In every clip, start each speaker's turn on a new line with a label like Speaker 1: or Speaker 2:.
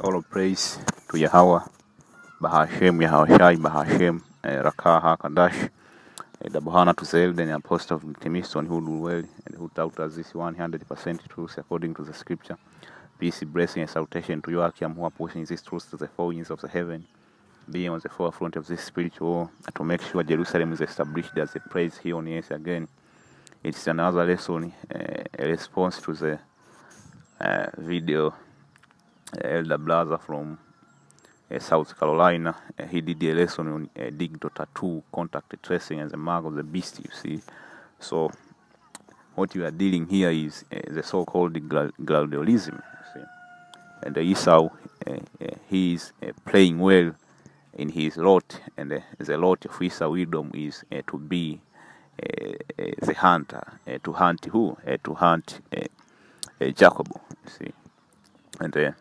Speaker 1: All of praise to Yahweh, Bahashem, Yahweh Bahashem, Rakah HaKadash, the Bohana to Zelda, the apostle of Timiston, who do well and who taught us this 100% truth according to the scripture. Peace, blessing, and salutation to Joachim, who are pushing this truth to the four winds of the heaven, being on the forefront of this spiritual war, to make sure Jerusalem is established as a praise here on earth again. It's another lesson, a response to the video elder brother from South Carolina. He did a lesson on digital tattoo, contact tracing, and the mark of the beast, you see. So what we are dealing here is the so-called gladialism, you see. And Esau, he is playing well in his lot, and the lot of Esau wisdom is to be the hunter, to hunt who? To hunt Jacob, you see. And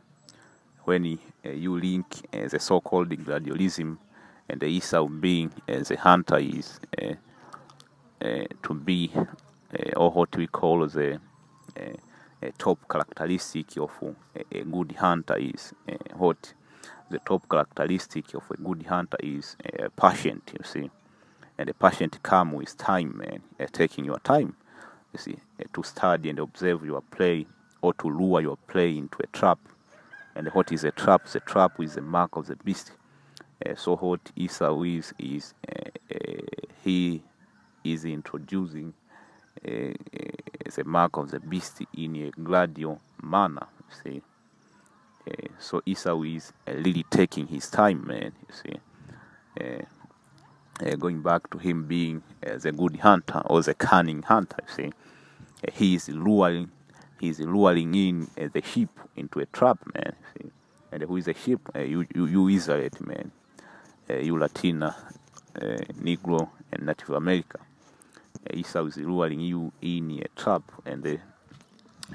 Speaker 1: when you link the so-called gladialism and the Esau being the hunter is to be or what we call the top characteristic of a good hunter is what the top characteristic of a good hunter is patient, you see. And the patient come with time, taking your time, you see, to study and observe your prey, or to lure your prey into a trap. And what is a trap? The trap is the mark of the beast. So what Esau is he is introducing the mark of the beast in a gradual manner, you see. So Esau is really taking his time, man, you see. Going back to him being the good hunter or the cunning hunter, you see. He is luring in the sheep into a trap, man. See? And who is a sheep? You Israel, man. You Latina, Negro, and Native America. Esau is luring you in a trap, and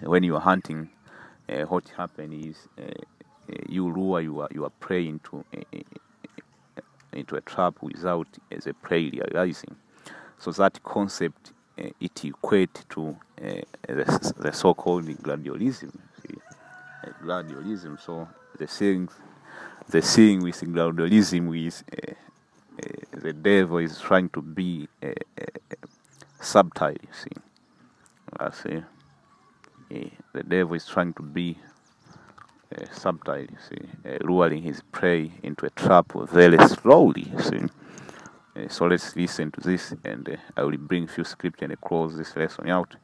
Speaker 1: when you are hunting, what happens is you lure your prey into a trap without the prey realizing. So that concept it equates to the so-called gladialism. See? Gladialism. So the thing with gladialism is the devil is trying to be subtle. You see, I say the devil is trying to be subtle. You see, luring his prey into a trap very slowly. You see. So let's listen to this, and I will bring a few scripture and close this lesson out.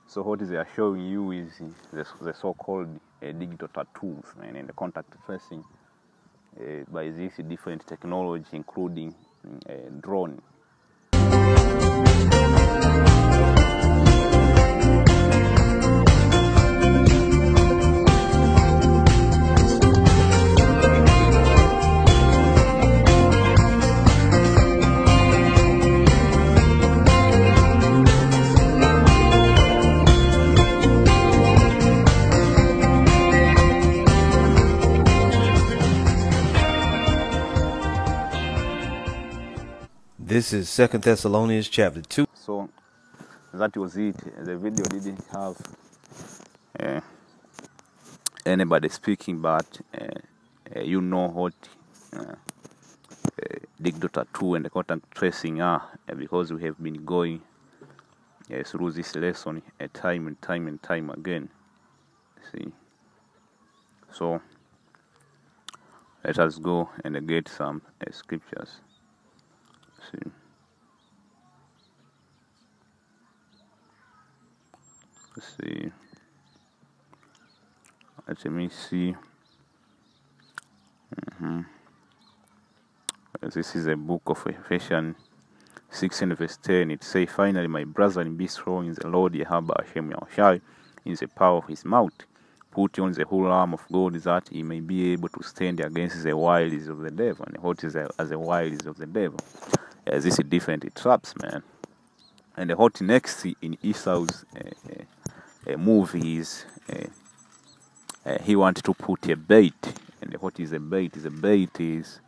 Speaker 1: So what they are showing you is the so-called digital tattoos, man, and the contact tracing by this different technology, including drone.
Speaker 2: This is 2 Thessalonians chapter 2.
Speaker 1: So that was it. The video didn't have anybody speaking, but you know what digital tattoo and the contact tracing are, because we have been going through this lesson time and time again. See, so let us go and get some scriptures. See. Let's see. Let me see. This is a book of Ephesians 16 verse 10, it says, finally, my brethren, be strong in the Lord Yahweh Hashem Yahushai, in the power of his mouth. Put on the whole arm of God, that he may be able to stand against the wiles of the devil. And what is the wiles of the devil? This is different traps, man. And what next in Esau's movie is he wanted to put a bait. And what is a bait? The bait is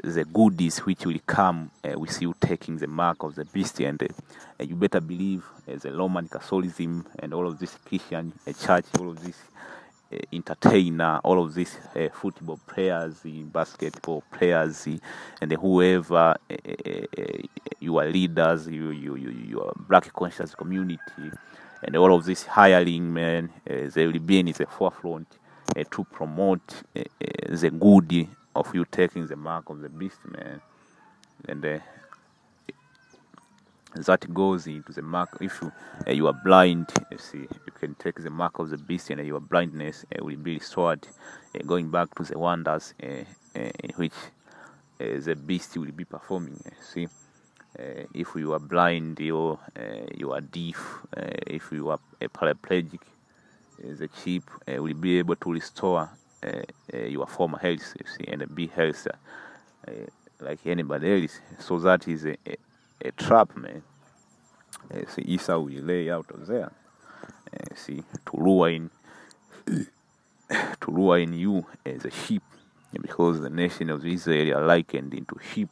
Speaker 1: the goodies which will come with you taking the mark of the beast. And you better believe the Roman Catholicism and all of this Christian church, all of this entertainer, all of these football players, basketball players, and whoever your leaders, your black conscious community, and all of these hireling men, they will be in the forefront to promote the good of you taking the mark of the beast, man. And that goes into the mark. If you are blind, you can take the mark of the beast, and your blindness will be restored, going back to the wonders in which the beast will be performing. If you are blind, you are deaf, if you are a paraplegic, the chip will be able to restore your former health, and be healthy like anybody else. So that is a trap, man. Esau will lay out of there, to ruin you as a sheep, because the nation of Israel are likened into sheep.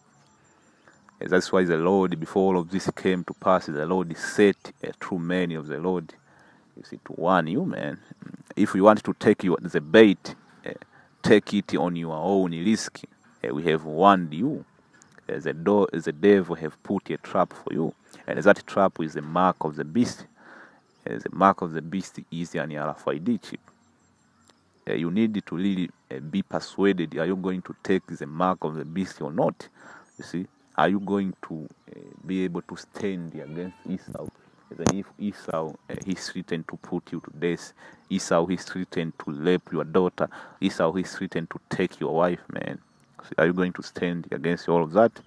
Speaker 1: That's why the Lord, before all of this came to pass, the Lord set true men of the Lord, to warn you, man. If you want to take the bait, take it on your own risk. We have warned you. The devil have put a trap for you, and that trap is the mark of the beast. The mark of the beast is an RFID chip. You need to really be persuaded. Are you going to take the mark of the beast or not? You see, are you going to be able to stand against Esau? Then if Esau he's threatened to put you to death, Esau he's threatened to rape your daughter, Esau he's threatened to take your wife, man. So are you going to stand against all of that?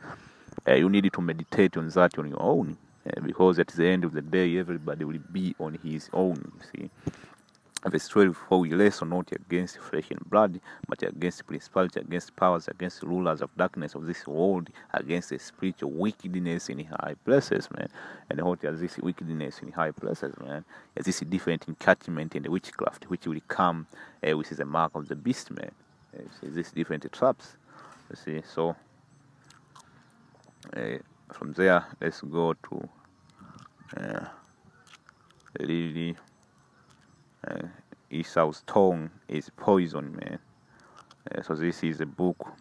Speaker 1: You need to meditate on that on your own, because at the end of the day, everybody will be on his own. You see, verse 12: for we wrestle not against flesh and blood, but against principalities, against powers, against rulers of darkness of this world, against the spiritual wickedness in high places, man. And what is this wickedness in high places, man? Is this different enchantment and witchcraft which will come which is the mark of the beast, man? Is this different traps? You see, so from there, let's go to really Esau's tongue is poison, man. So this is a book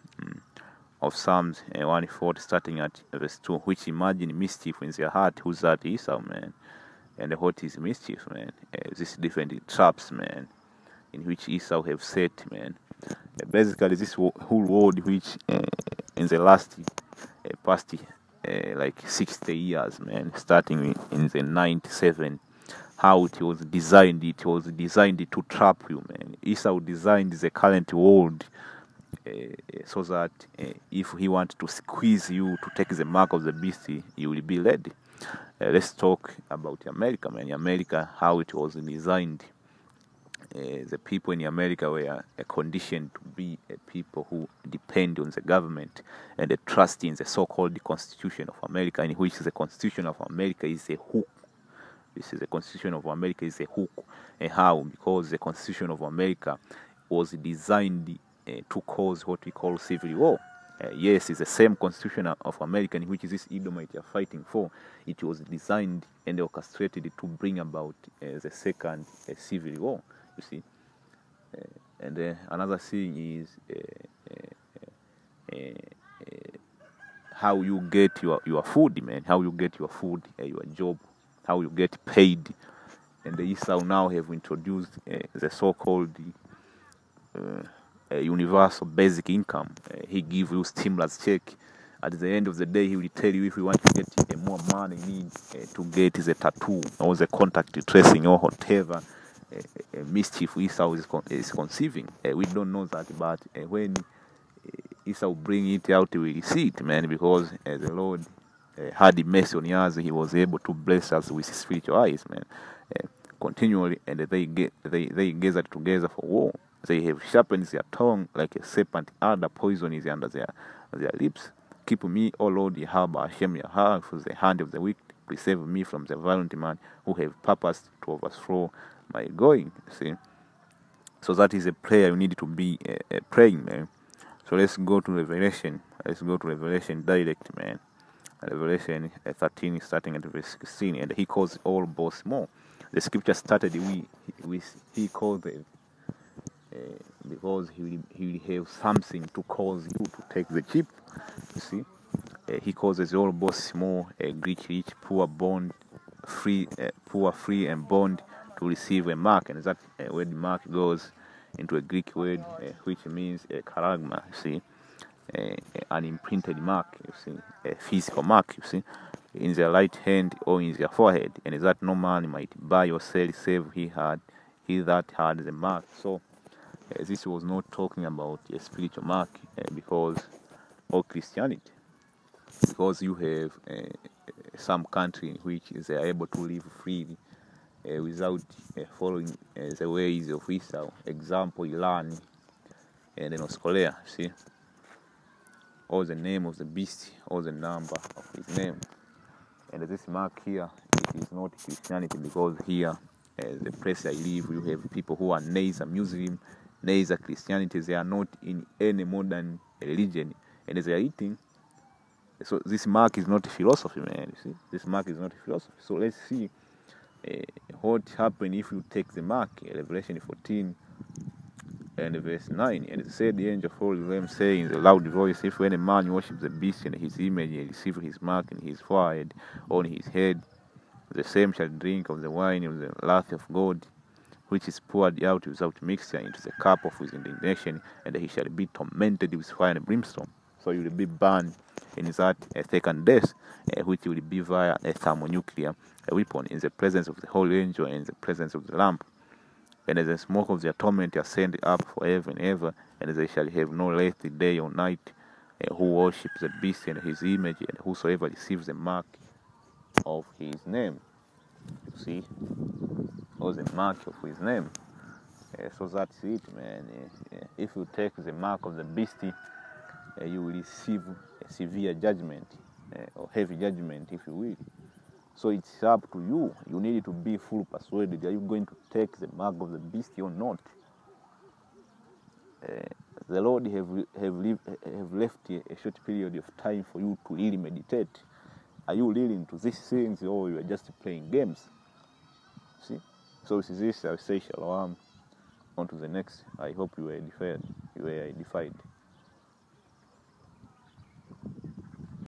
Speaker 1: of Psalms 140, starting at verse 2, which imagine mischief in their heart. Who's that? Esau, man. And what is mischief, man? This different traps, man, in which Esau have set, man. Basically, this whole world, which in the last past like 60 years, man, starting in the 97, how it was designed to trap you, man. Esau designed the current world so that if he wants to squeeze you to take the mark of the beast, you will be ready. Let's talk about America, man. America, how it was designed. The people in America were conditioned to be people who depend on the government and trust in the so-called Constitution of America, in which the Constitution of America is a hook. This is the Constitution of America is a hook. And how? Because the Constitution of America was designed to cause what we call civil war. Yes, it's the same Constitution of America in which this Edomites are fighting for. It was designed and orchestrated to bring about the second civil war. You see, and another thing is how you get your food, man. How you get your food, your job, how you get paid. And the Esau now have introduced the so-called universal basic income. He give you stimulus check. At the end of the day, he will tell you if you want to get more money, need to get the tattoo or the contact tracing or whatever mischief Esau is conceiving. We don't know that, but when Esau will bring it out, we will see it, man, because the Lord had mercy on us. He was able to bless us with spiritual eyes, man, continually, and they gathered together for war. They have sharpened their tongue like a serpent, other poison is under their lips. Keep me, O Lord, Yahweh, Hashem, Yahweh, for the hand of the wicked. Preserve me from the violent man who have purposed to overthrow my going. See, so that is a prayer you need to be praying, man. So let's go to Revelation. Let's go to Revelation direct, man. Revelation 13, starting at verse 16, and he calls all both small. The scripture started with he called them because he will have something to cause you to take the chip. You see, he causes all both small, rich, poor, bond, free, poor, free, and bond to receive a mark, and that word mark goes into a Greek word which means a charagma. You see. An imprinted mark, you see, a physical mark, you see, in their right hand or in their forehead, and that no man might buy or sell save he that had the mark. So this was not talking about a spiritual mark because of Christianity, because you have some country in which they are able to live freely without following the ways of Esau. Example, Iran and North Korea, see, or the name of the beast, or the number of his name. And this mark here, it is not Christianity, because here, the place I live, you have people who are neither Muslim, neither Christianity. They are not in any modern religion, and they are eating. So this mark is not philosophy, man. You see, this mark is not philosophy. So let's see what happened if you take the mark. Revelation 14. And verse 9, and it said, the angel followed them, saying in a loud voice, if any man worship the beast and his image, and receive his mark in his forehead, on his head, the same shall drink of the wine of the wrath of God, which is poured out without mixture into the cup of his indignation, and he shall be tormented with fire and brimstone. So you will be burned in that second death, which will be via a thermonuclear weapon, in the presence of the holy angel and in the presence of the Lamb. And the smoke of their torment ascend up forever and ever, and they shall have no rest day or night, who worship the beast and his image, and whosoever receives the mark of his name. You see, or the mark of his name. So that's it, man. If you take the mark of the beast, you will receive a severe judgment, or heavy judgment, if you will. So it's up to you. You need to be fully persuaded. Are you going to take the mark of the beast or not? The Lord have left a short period of time for you to really meditate. Are you really into these things, or you are just playing games? See? So this is this. I say shalom. On to the next. I hope you were edified.